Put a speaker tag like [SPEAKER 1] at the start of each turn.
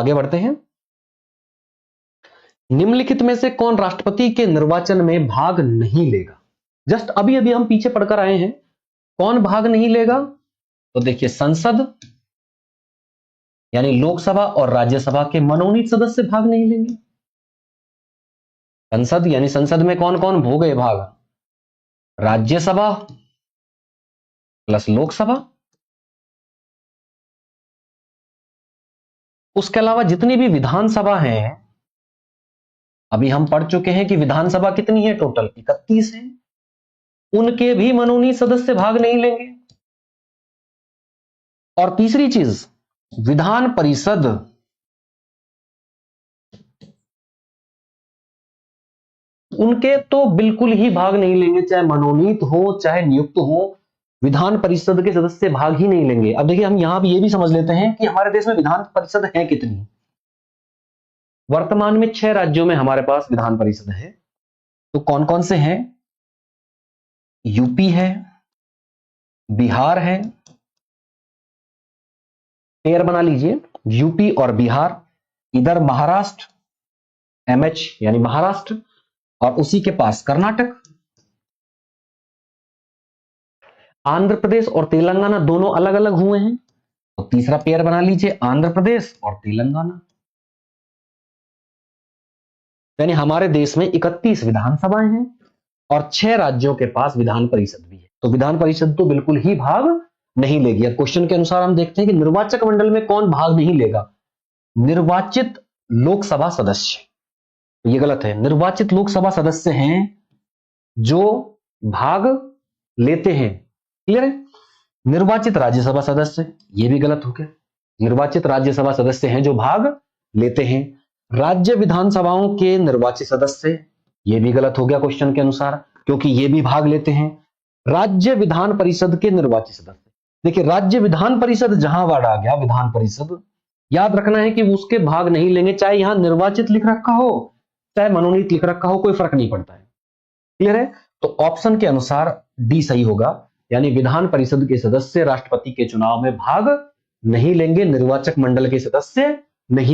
[SPEAKER 1] आगे बढ़ते हैं। निम्नलिखित में से कौन राष्ट्रपति के निर्वाचन में भाग नहीं लेगा? जस्ट अभी अभी हम पीछे पढ़कर आए हैं, कौन भाग नहीं लेगा? तो देखिए, संसद यानी लोकसभा और राज्यसभा के मनोनीत सदस्य भाग नहीं लेंगे। संसद यानी संसद में कौन कौन हो गए भाग? राज्यसभा प्लस लोकसभा। उसके अलावा जितनी भी विधानसभा है, अभी हम पढ़ चुके हैं कि विधानसभा कितनी है, टोटल 31 है, उनके भी मनोनीत सदस्य भाग नहीं लेंगे। और तीसरी चीज, विधान परिषद उनके तो बिल्कुल ही भाग नहीं लेंगे, चाहे मनोनीत हो चाहे नियुक्त हो, विधान परिषद के सदस्य भाग ही नहीं लेंगे। अब देखिए, हम यहां भी ये भी समझ लेते हैं कि हमारे देश में विधान परिषद है कितनी। वर्तमान में 6 राज्यों में हमारे पास विधान परिषद है। तो कौन कौन से हैं? यूपी है, बिहार है, पेयर बना लीजिए, यूपी और बिहार, इधर महाराष्ट्र, एमएच यानी महाराष्ट्र, और उसी के पास कर्नाटक। आंध्र प्रदेश और तेलंगाना दोनों अलग अलग हुए हैं, तो तीसरा पेयर बना लीजिए, आंध्र प्रदेश और तेलंगाना। यानी हमारे देश में 31 विधानसभाएं हैं और 6 राज्यों के पास विधान परिषद भी है। तो विधान परिषद तो बिल्कुल ही भाग नहीं लेगी। अब क्वेश्चन के अनुसार हम देखते हैं कि निर्वाचक मंडल में कौन भाग नहीं लेगा? निर्वाचित लोकसभा सदस्य। तो ये गलत है। निर्वाचित लोकसभा सदस्य हैं जो भाग लेते हैं। क्लियर है? निर्वाचित राज्यसभा सदस्य, ये भी गलत हो गया। निर्वाचित राज्यसभा सदस्य हैं जो भाग लेते हैं। राज्य विधानसभाओं के निर्वाचित सदस्य, ये भी गलत हो गया क्वेश्चन के अनुसार, क्योंकि ये भी भाग लेते हैं। राज्य विधान परिषद के निर्वाचित सदस्य, देखिए राज्य विधान परिषद जहां वर्ड आ गया विधान परिषद, याद रखना है कि उसके भाग नहीं लेंगे, चाहे यहां निर्वाचित लिख रखा हो चाहे मनोनीत लिख रखा हो, कोई फर्क नहीं पड़ता है। क्लियर है? तो ऑप्शन के अनुसार डी सही होगा, यानी विधान परिषद के सदस्य राष्ट्रपति के चुनाव में भाग नहीं लेंगे, निर्वाचक मंडल के सदस्य नहीं